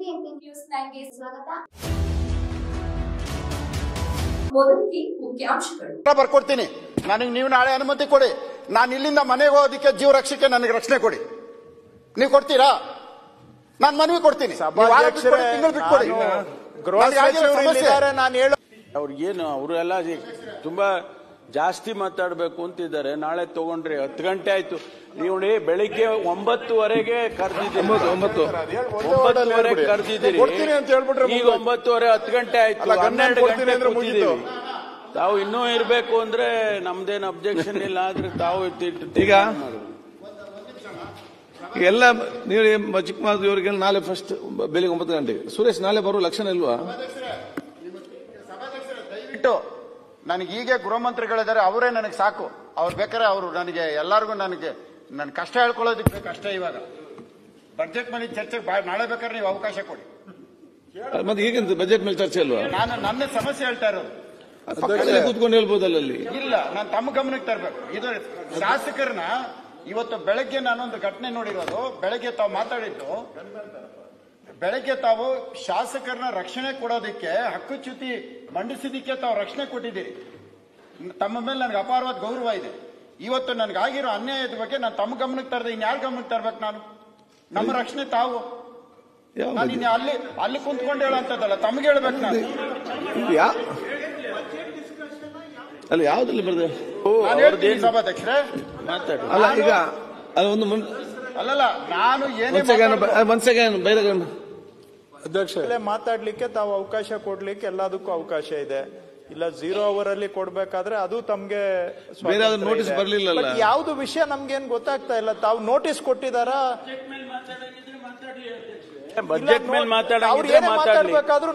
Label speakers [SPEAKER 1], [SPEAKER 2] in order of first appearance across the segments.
[SPEAKER 1] BBMP news 9ಗೆ ಸ್ವಾಗತ. ಮೊದಲಿಗೆ ಮುಖ್ಯಾಂಶಗಳು
[SPEAKER 2] ಬರ್ಕೊಡ್ತೀನಿ. ನನಗೆ ನೀವು ನಾಳೆ ಅನುಮತಿ ಕೊಡಿ. ನಾನು ಇಲ್ಲಿಂದ ಮನೆಗೆ ಹೋಗೋದಕ್ಕೆ ಜೀವ ರಕ್ಷಕ್ಕೆ ನನಗೆ ರಕ್ಷಣೆ ಕೊಡಿ. ನೀವು ಕೊಡ್ತೀರಾ? ನಾನು ಮನವಿ ಕೊಡ್ತೀನಿ. ತಿಂಗಳು ಬಿಟ್ಕೊಡಿ.
[SPEAKER 3] ಅವ್ರಿಗೇನು ಅವರೆಲ್ಲ ತುಂಬಾ ಜಾಸ್ತಿ ಮಾತಾಡಬೇಕು ಅಂತಿದ್ದಾರೆ. ನಾಳೆ ತಗೊಂಡ್ರಿ 10 ಗಂಟೆ ಆಯ್ತು. ನೀವು ಬೆಳಿಗ್ಗೆ 9:30ಗೆ ಕರೆದಿದ್ದೀರಿ, 9:30 ಕರೆದಿದ್ದೀರಿ. ಈಗ 9:30 10 ಗಂಟೆ ಆಯ್ತು, 12 ಗಂಟೆ ಕೂತಿದ್ದೀವಿ. ತಾವು ಇನ್ನೂ ಇರಬೇಕು ಅಂದ್ರೆ ನಮ್ದೇನು ಅಬ್ಜೆಕ್ಷನ್ ಇಲ್ಲ. ಆದ್ರೆ ತಾವು
[SPEAKER 4] ಈಗ ಎಲ್ಲ ನೀವು ಚಿಕ್ಕಮಗಳೂರು ಇವರಿಗೆ ನಾಳೆ ಫಸ್ಟ್ ಬೆಳಿಗ್ಗೆ 9 ಗಂಟೆಗೆ. ಸುರೇಶ್ ನಾಳೆ ಬರೋ ಲಕ್ಷಣ ಇಲ್ವಾ?
[SPEAKER 2] ನನಗೆ ಈಗ ಗೃಹ ಮಂತ್ರಿಗಳಿದ್ದಾರೆ, ಅವರೇ ನನಗೆ ಸಾಕು. ಅವ್ರು ಬೇಕಾದ್ರೆ ಅವರು ನನಗೆ ಎಲ್ಲರಿಗೂ ನನ್ನ ಕಷ್ಟ ಹೇಳ್ಕೊಳ್ಳೋದಕ್ಕೆ ಕಷ್ಟ. ಇವಾಗ ಬಜೆಟ್ ಮೇಲೆ ಚರ್ಚೆಗೆ ನಾಳೆ ಬೇಕಾದ್ರೆ ನೀವು ಅವಕಾಶ ಕೊಡಿ.
[SPEAKER 4] ಮತ್ತೆ ಈಗಿಂತ ಬಜೆಟ್ ಮೇಲೆ ಚರ್ಚೆ ಅಲ್ವಾ?
[SPEAKER 2] ನಾನು ನನ್ನ ಸಮಸ್ಯೆ ಹೇಳ್ತಾ ಇರೋದು.
[SPEAKER 4] ಕೂತ್ಕೊಂಡು ಹೇಳ್ಬೋದಲ್ಲ ಅಲ್ಲಿ.
[SPEAKER 2] ಇಲ್ಲ, ನಾನು ತಮ್ಮ ಗಮನಕ್ಕೆ ತರಬೇಕು. ಇದು ಶಾಸಕರನ್ನ ಇವತ್ತು ಬೆಳಗ್ಗೆ ನಾನೊಂದು ಘಟನೆ ನೋಡಿರೋದು. ಬೆಳಗ್ಗೆ ತಾವು ಮಾತಾಡಿದ್ದು, ಬೆಳಗ್ಗೆ ತಾವು ಶಾಸಕರನ್ನ ರಕ್ಷಣೆ ಕೊಡೋದಕ್ಕೆ ಹಕ್ಕುಚ್ಯುತಿ ಮಂಡಿಸಿದಕ್ಕೆ ತಾವು ರಕ್ಷಣೆ ಕೊಟ್ಟಿದ್ದೀರಿ. ತಮ್ಮ ಮೇಲೆ ನನಗೆ ಅಪಾರವಾದ ಗೌರವ ಇದೆ. ಇವತ್ತು ನನಗಾಗಿರೋ ಅನ್ಯಾಯದ ಬಗ್ಗೆ ನಾನು ತಮ್ಮ ಗಮನಕ್ಕೆ ತರದೆ ಇನ್ಯಾರ ಗಮನಕ್ಕೆ ತರ್ಬೇಕು? ನಾನು ನಮ್ಮ ರಕ್ಷಣೆ ತಾವು ಅಲ್ಲಿ ಕುಂತ್ಕೊಂಡು ಹೇಳೋಂಥದ್ದಲ್ಲ, ತಮ್ಗೆ ಹೇಳ್ಬೇಕು. ನಾನು
[SPEAKER 4] ಅಲ್ಲ ಯಾವ್ದಲ್ಲಿ ಬರ್ದೆ
[SPEAKER 2] ಸಭಾಧ್ಯಕ್ಷರೇ
[SPEAKER 4] ಮಾತಾಡಿ. ಅಲ್ಲ ಈಗ ಅದೊಂದು
[SPEAKER 2] ಅಲ್ಲಲ್ಲ, ನಾನು
[SPEAKER 5] ಅಧ್ಯಕ್ಷ ಮಾತಾಡ್ಲಿಕ್ಕೆ ತಾವು ಅವಕಾಶ ಕೊಡ್ಲಿಕ್ಕೆ ಎಲ್ಲದಕ್ಕೂ ಅವಕಾಶ ಇದೆ. ಇಲ್ಲ 0 ಅವರ್ ಅಲ್ಲಿ ಕೊಡ್ಬೇಕಾದ್ರೆ ಅದು ತಮ್ಗೆ
[SPEAKER 4] ನೋಟಿಸ್ ಬರ್ಲಿಲ್ಲ.
[SPEAKER 5] ಯಾವ್ದು ವಿಷಯ ನಮ್ಗೇನ್ ಗೊತ್ತಾಗ್ತಾ ಇಲ್ಲ. ತಾವು ನೋಟಿಸ್ ಕೊಟ್ಟಿದಾರ?
[SPEAKER 3] ಬಜೆಟ್ ಮೇಲೆ ಮಾತಾಡಬೇಕಾದ್ರೂ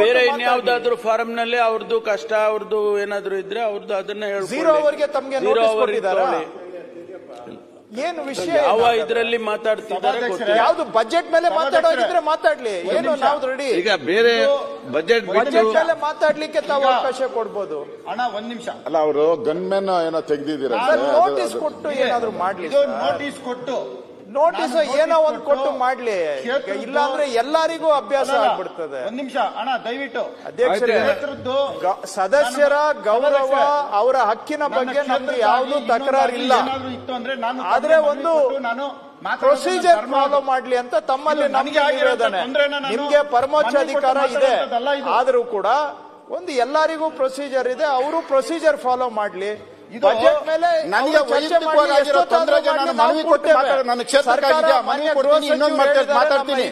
[SPEAKER 3] ಬೇರೆ ಇನ್ಯಾವ್ದಾದ್ರು ಫಾರಂ ನಲ್ಲಿ ಅವ್ರದ್ದು ಕಷ್ಟ, ಅವ್ರದ್ದು ಏನಾದ್ರು ಇದ್ರೆ ಅವ್ರದ್ದು ಅದನ್ನ ಹೇಳಿ
[SPEAKER 5] 0 ಅವರ್ಗೆ ತಮ್ಗೆ ನೋಟಿಸ್ ಕೊಟ್ಟಿದಾರ? ಏನು ವಿಷಯ
[SPEAKER 3] ಯಾವ ಇದರಲ್ಲಿ ಮಾತಾಡ್ತಿದ್ದಾರೆ?
[SPEAKER 5] ಯಾವ್ದು ಬಜೆಟ್ ಮೇಲೆ ಮಾತಾಡೋದಿದ್ರೆ ಮಾತಾಡ್ಲಿ, ಏನು ನಾವು ರೆಡಿ.
[SPEAKER 4] ಈಗ ಬೇರೆ ಬಜೆಟ್
[SPEAKER 5] ಮೇಲೆ ಮಾತಾಡ್ಲಿಕ್ಕೆ ತಾವು ಅವಕಾಶ ಕೊಡ್ಬೋದು.
[SPEAKER 2] ಅಣ್ಣ ಒಂದ್ ನಿಮಿಷ.
[SPEAKER 6] ಅಲ್ಲ, ಅವರು ಗನ್ಮೆನ್ ಏನೋ ತೆಗ್ದಿದ್ದೀರ,
[SPEAKER 5] ನೋಟಿಸ್ ಕೊಟ್ಟು ಏನಾದ್ರು ಮಾಡ್ಲಿ.
[SPEAKER 2] ನೋಟಿಸ್ ಕೊಟ್ಟು
[SPEAKER 5] ನೋಟಿಸ್ ಏನೋ ಒಂದು ಕೊಟ್ಟು ಮಾಡ್ಲಿ. ಇಲ್ಲಾಂದ್ರೆ ಎಲ್ಲರಿಗೂ ಅಭ್ಯಾಸ ಆಗ್ಬಿಡ್ತದೆ.
[SPEAKER 2] ಒಂದ್ ನಿಮಿಷ ಅಣ್ಣ, ದಯವಿಟ್ಟು
[SPEAKER 5] ಅಧ್ಯಕ್ಷರೇ, ಸದಸ್ಯರ ಗೌರವ, ಅವರ ಹಕ್ಕಿನ ಬಗ್ಗೆ ನಮ್ಗೆ ಯಾವ್ದು ತಕರಾರಿಲ್ಲ. ಆದ್ರೆ ಒಂದು ಪ್ರೊಸೀಜರ್ ಫಾಲೋ ಮಾಡ್ಲಿ ಅಂತ ತಮ್ಮಲ್ಲಿ ನಮ್ಗೆ ನಿವೇದನೆ. ನಿಮ್ಗೆ ಪರಮೋಚ್ಚ ಅಧಿಕಾರ ಇದೆ, ಆದ್ರೂ ಕೂಡ ಒಂದು ಎಲ್ಲರಿಗೂ ಪ್ರೊಸೀಜರ್ ಇದೆ, ಅವರು ಪ್ರೊಸೀಜರ್ ಫಾಲೋ ಮಾಡ್ಲಿ. ಬಜೆಟ್ ಮೇಲೆ
[SPEAKER 2] ನನಗೆ ವೈಯಕ್ತಿಕವಾಗಿರೋ ತೊಂದರೆಗೆ ನಾನು ಮನವಿ ಕೊಟ್ಟು ನನ್ನ ಕ್ಷೇತ್ರಕ್ಕಾಗಿ ಮನವಿ ಕೊಡ್ತೀನಿ. ಇನ್ನೊಂದು ಮಾತಾಡ್ತೀನಿ.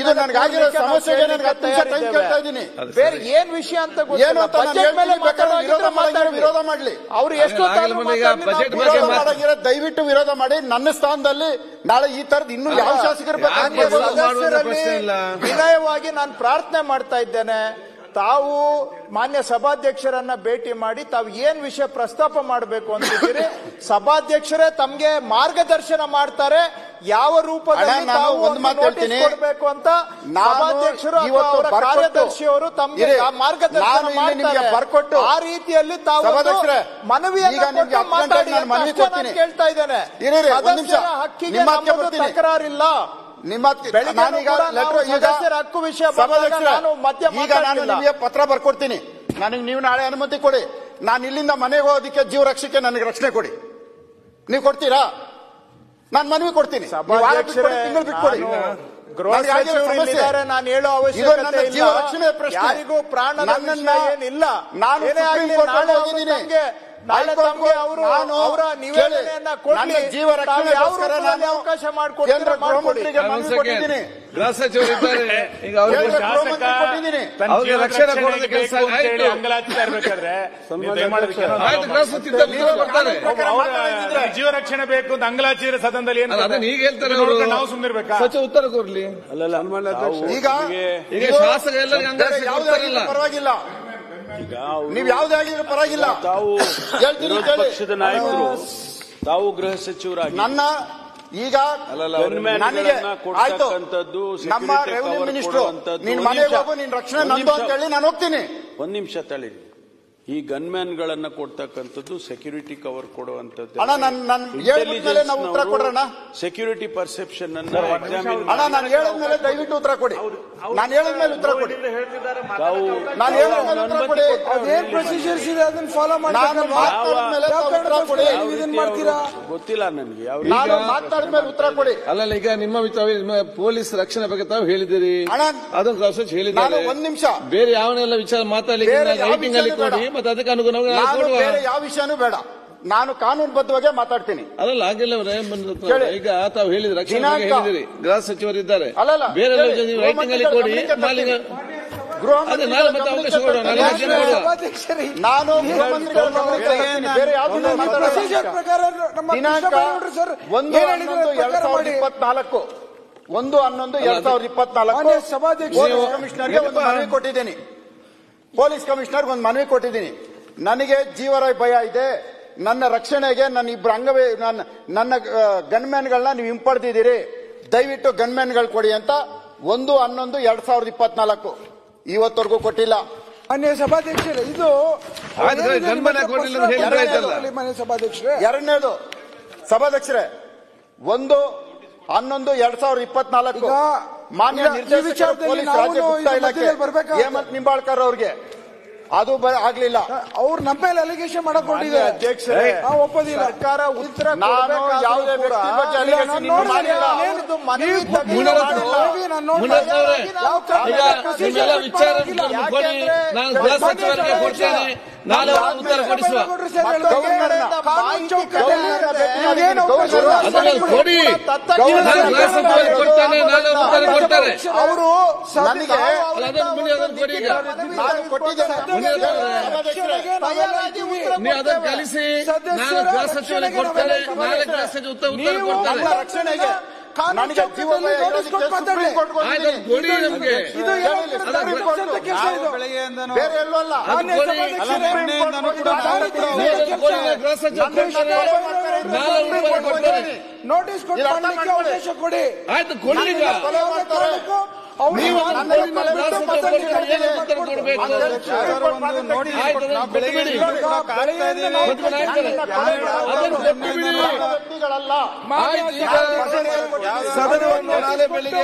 [SPEAKER 2] ಇದು ನನಗಾಗಿರೋ ಸಮಸ್ಯೆಗೆ ನನಗೆ 10 ನಿಮಿಷ ಟೈಮ್ ಕೇಳ್ತಾ ಇದ್ದೀನಿ.
[SPEAKER 5] ಬೇರೆ ಏನ್ ವಿಷಯ ಅಂತ ಗೊತ್ತಿಲ್ಲ. ಬಜೆಟ್ ಮೇಲೆ
[SPEAKER 2] ವಿರೋಧ ಮಾಡ್ಲಿ.
[SPEAKER 5] ಅವ್ರು ಎಷ್ಟು
[SPEAKER 2] ದಯವಿಟ್ಟು ವಿರೋಧ ಮಾಡಿ. ನನ್ನ ಸ್ಥಾನದಲ್ಲಿ ನಾಳೆ ಈ ತರದ್ ಇನ್ನು ಯಾವ ಶಾಸಕರು
[SPEAKER 5] ವಿನಯವಾಗಿ ನಾನು ಪ್ರಾರ್ಥನೆ ಮಾಡ್ತಾ ಇದ್ದೇನೆ. ತಾವು ಮಾನ್ಯ ಸಭಾಧ್ಯಕ್ಷರನ್ನ ಭೇಟಿ ಮಾಡಿ ತಾವು ಏನ್ ವಿಷಯ ಪ್ರಸ್ತಾಪ ಮಾಡಬೇಕು ಅಂತಿದ್ದೀರಿ, ಸಭಾಧ್ಯಕ್ಷರೇ ತಮ್ಗೆ ಮಾರ್ಗದರ್ಶನ ಮಾಡ್ತಾರೆ. ಯಾವ ರೂಪದಲ್ಲಿ ಕೊಡಬೇಕು ಅಂತ ಸಭಾಧ್ಯಕ್ಷರು ಅವರ ಕಾರ್ಯದರ್ಶಿಯವರು ತಮ್ಗೆ ಮಾರ್ಗದರ್ಶನ ಮಾಡ್ತಾರೆ. ಆ ರೀತಿಯಲ್ಲಿ ತಾವು ಮನವಿಯನ್ನು ಮಾತಾಡಿ ಕೇಳ್ತಾ ಇದ್ದೇನೆ. ಸದಸ್ಯರ ಹಕ್ಕಿಗೆ ತಕರಾರಿಲ್ಲ. ಹಕ್ಕು ವಿಷಯ
[SPEAKER 2] ಈಗ ನಾನು ನಿಮಗೆ ಪತ್ರ ಬರ್ಕೊಡ್ತೀನಿ. ನನಗೆ ನೀವು ನಾಳೆ ಅನುಮತಿ ಕೊಡಿ. ನಾನು ಇಲ್ಲಿಂದ ಮನೆಗೆ ಹೋಗೋದಕ್ಕೆ ಜೀವ ರಕ್ಷಕ್ಕೆ ನನಗೆ ರಕ್ಷಣೆ ಕೊಡಿ. ನೀವು ಕೊಡ್ತೀರಾ? ನಾನು ಮನವಿ ಕೊಡ್ತೀನಿ. ತಿಂಗಳು ಬಿಟ್ಕೊಡಿ.
[SPEAKER 5] ನಾನು ಹೇಳೋ ಅವಶ್ಯಕತೆ ಇಲ್ಲ.
[SPEAKER 2] ಜೀವ ರಕ್ಷಣೆ ಪ್ರಶ್ನೆ.
[SPEAKER 5] ಯಾರಿಗೂ ಪ್ರಾಣದ ಏನಿಲ್ಲ.
[SPEAKER 2] ನಾನು
[SPEAKER 5] ನಾಳೆ ತಮಗೆ ಅವರ ನಿವೇದನೆಯನ್ನ ಕೊಡ್ಲಿ.
[SPEAKER 2] ಜೀವ ರಕ್ಷಣೆಗೋಸ್ಕರ ನಾನು
[SPEAKER 5] ಅವಕಾಶ ಮಾಡಿಕೊಡ್ತೀನಿ.
[SPEAKER 4] ಗೃಹ ಸಚಿವರು ಇದ್ದಾರೆ. ಈಗ ಅವ್ರಿಗೆ ರಕ್ಷಣೆ ಕೊಡೋದಕ್ಕೆ ಕೆಲಸ
[SPEAKER 7] ಅಂಗಲಾಚ್ತಾ ಇರ್ಬೇಕಾದ್ರೆ ಜೀವ ರಕ್ಷಣೆ ಬೇಕು ಅಂತ ಅಂಗಲಾಚಿದ್ರೆ ಸದನದಲ್ಲಿ ಏನು
[SPEAKER 4] ಈಗ ಹೇಳ್ತಾರೆ.
[SPEAKER 7] ನಾವು ಸುಮ್ಮನಿರ್ಬೇಕಾ?
[SPEAKER 4] ಸಚಿವ ಉತ್ತರ ಕೊಡ್ಲಿ.
[SPEAKER 2] ಈಗ
[SPEAKER 4] ಶಾಸಕ ಎಲ್ಲರಿಗೂ
[SPEAKER 2] ಪರವಾಗಿಲ್ಲ, ನೀವು ಯಾವುದೇ ಆಗಿದ್ರೆ ಪರವಾಗಿಲ್ಲ.
[SPEAKER 3] ತಾವು ಪಕ್ಷದ ನಾಯಕರು, ತಾವು ಗೃಹ ಸಚಿವರಾಗಿ
[SPEAKER 2] ನನ್ನ ಈಗ ನನಗೆ ಆಯ್ತು, ನಮ್ಮ ರೆವಿನ್ಯೂ ಮಿನಿಸ್ಟರ್ ನೀನ್ ಮನೆಗೆ ಹೋಗು, ನಿನ್ ರಕ್ಷಣೆ ನಂದು ಅಂತ ಹೇಳಿ ನಾನು ಹೋಗ್ತೀನಿ.
[SPEAKER 3] 1 ನಿಮಿಷ ತಳಿ. ಈ ಗನ್ಮ್ಯಾನ್ಗಳನ್ನ ಕೊಡ್ತಕ್ಕಂಥದ್ದು ಸೆಕ್ಯೂರಿಟಿ ಕವರ್ ಕೊಡುವಂತದ್ದು.
[SPEAKER 2] ಅಣ್ಣ ನಾನು ಹೇಳಿದ್ಮೇಲೆ ನಾವು ಉತ್ತರ ಕೊಡ್ರಣ್ಣ.
[SPEAKER 3] ಸೆಕ್ಯೂರಿಟಿ ಪರ್ಸೆಪ್ಷನ್ ಅನ್ನ
[SPEAKER 2] ಅಣ್ಣ ನಾನು ಹೇಳಿದ್ಮೇಲೆ ದಯವಿಟ್ಟು ಉತ್ತರ ಕೊಡಿ. ನಾನು ಹೇಳಿದ್ಮೇಲೆ ಉತ್ತರ ಕೊಡಿ. ನಾನು ಹೇಳಿದ್ಮೇಲೆ ಉತ್ತರ ಕೊಡಿ.
[SPEAKER 8] ಅದೇನ್ ಪ್ರೊಸೀಜರ್ಸ್ ಇದೆ ಅದನ್ನ ಫಾಲೋ ಮಾಡಿ.
[SPEAKER 2] ನಾನು ಮಾತಾಡಿದ್ಮೇಲೆ ಉತ್ತರ ಕೊಡಿ.
[SPEAKER 8] ಇದನ್ನ ಮಾಡ್ತೀರಾ?
[SPEAKER 3] ಗೊತ್ತಿಲ್ಲ ನನಗೆ.
[SPEAKER 2] ನಾನು ಮಾತಾಡಿದ್ಮೇಲೆ ಉತ್ತರ ಕೊಡಿ.
[SPEAKER 4] ಅಲ್ಲಲ್ಲ, ಈಗ ನಿಮ್ಮ ಪೊಲೀಸ್ ರಕ್ಷಣೆ ಬಗ್ಗೆ ತಾವು ಹೇಳಿದಿರಿ, ಅದನ್ನು ಕಾಸು ಹೇಳಿದ್ದಾರೆ.
[SPEAKER 2] ಒಂದ್ ನಿಮಿಷ
[SPEAKER 4] ಬೇರೆ ಯಾವನ್ನೆಲ್ಲ ವಿಚಾರ ಮಾತಾಡ್ಲಿಕ್ಕೆ ರೈಟಿಂಗ್ ಅಲ್ಲಿ ಕೊಡಿ, ಮತ್ತೆ ಅದಕ್ಕೆ ಅನುಗುಣವಾಗಿ
[SPEAKER 2] ಬೇರೆ ಯಾವ ವಿಷಯನೂ ಬೇಡ. ನಾನು ಕಾನೂನುಬದ್ಧವಾಗಿ ಮಾತಾಡ್ತೀನಿ.
[SPEAKER 4] ಅಲ್ಲ ಹಾಗೆಲ್ಲ ಈಗ ತಾವು ಹೇಳಿದ್ರಿ, ರಕ್ಷಣೆ ಬಗ್ಗೆ ಹೇಳಿದಿರಿ, ಗೃಹ ಸಚಿವರಿದ್ದಾರೆ, ಬೇರೆ ರೈಟಿಂಗ್ ಅಲ್ಲಿ ಕೊಡಿ.
[SPEAKER 2] ನಾನು ಬೇರೆ ಯಾವ
[SPEAKER 8] ಪ್ರಕಾರ
[SPEAKER 2] 1/11/2024 ಪೊಲೀಸ್ ಕಮಿಷನರ್ಗೆ ಒಂದು ಮನವಿ ಕೊಟ್ಟಿದ್ದೀನಿ. ಪೊಲೀಸ್ ಕಮಿಷನರ್ಗೆ ಒಂದು ಮನವಿ ಕೊಟ್ಟಿದ್ದೀನಿ. ನನಗೆ ಜೀವರ ಭಯ ಇದೆ, ನನ್ನ ರಕ್ಷಣೆಗೆ ನನ್ನ ಇಬ್ಬರು ನನ್ನ ಗನ್ಮ್ಯಾನ್ಗಳನ್ನ ನೀವು ಹಿಂಪಡೆದಿದ್ದೀರಿ, ದಯವಿಟ್ಟು ಗನ್ಮ್ಯಾನ್ಗಳು ಕೊಡಿ ಅಂತ 1/11/2024 ಇವತ್ತವರೆಗೂ ಕೊಟ್ಟಿಲ್ಲ.
[SPEAKER 8] ಮಾನ್ಯ ಸಭಾಧ್ಯಕ್ಷರೇ, ಇದು ಮಾನ್ಯ ಸಭಾಧ್ಯಕ್ಷರೇ,
[SPEAKER 2] ಎರಡನೇದು ಸಭಾಧ್ಯಕ್ಷರೇ 1/11/2024 ಮಾನ್ಯ ನಿರ್ದೇಶಕರು ಪೊಲೀಸ್ ರಾಜ್ಯ ಗುಪ್ತ ಇಲಾಖೆ ಹೇಮಂತ್ ನಿಂಬಾಳ್ಕರ್ ಅವ್ರಿಗೆ ಅದು ಆಗ್ಲಿಲ್ಲ.
[SPEAKER 8] ಅವ್ರು ನಮ್ಮ ಮೇಲೆ ಅಲಿಗೇಷನ್ ಮಾಡಕ್ ಹೊರಟಿದ್ದಾರೆ.
[SPEAKER 2] ಅಧ್ಯಕ್ಷರೇ,
[SPEAKER 8] ನಾವು ಒಪ್ಪೋದಿಲ್ಲ.
[SPEAKER 5] ಸರ್ಕಾರ ಉತ್ತರ
[SPEAKER 2] ನಾನು ಯಾವುದೇ ವ್ಯಕ್ತಿ ಬಗ್ಗೆ allegation ಇನ್ನೂ ಮಾಡಿಲ್ಲ.
[SPEAKER 4] ನಾನು ಗೃಹ ಸಚಿವರಿಗೆ ಕೊಡ್ತೇನೆ, ನಾಳೆ ಉತ್ತರ ಕೊಡಿಸುವ ಕೊಡಿ. ಗೃಹ ಸಚಿವರಿಗೆ ಕೊಡ್ತಾನೆ, ನಾಳೆ ಉತ್ತರ ಕೊಡ್ತಾರೆ
[SPEAKER 8] ಅವರು.
[SPEAKER 4] ನೀವು ಅದನ್ನು ಕಲಿಸಿ, ನಾನು ಗೃಹ ಸಚಿವರಿಗೆ ಕೊಡ್ತೇನೆ, ನಾಳೆ ಗೃಹ ಸಚಿವ ಉತ್ತರ ಕೊಡ್ತಾರೆ.
[SPEAKER 2] ರಕ್ಷಣೆಗೆ
[SPEAKER 4] ಕೊಡಿ ನಮಗೆ.
[SPEAKER 2] ಬೇರೆ ಎಲ್ಲೂ ಅಲ್ಲ.
[SPEAKER 4] ಗೃಹ ಸಚಿವ
[SPEAKER 8] ನೋಟಿಸ್ ಕೊಟ್ಟು ಅವಕಾಶ ಕೊಡಿ.
[SPEAKER 4] ಆಯ್ತು, ಕೊಡಿ. ನೀವು
[SPEAKER 2] ವ್ಯಕ್ತಿಗಳಲ್ಲ.
[SPEAKER 4] ಸದನವನ್ನು ನಾಳೆ ಬೆಳಿಗ್ಗೆ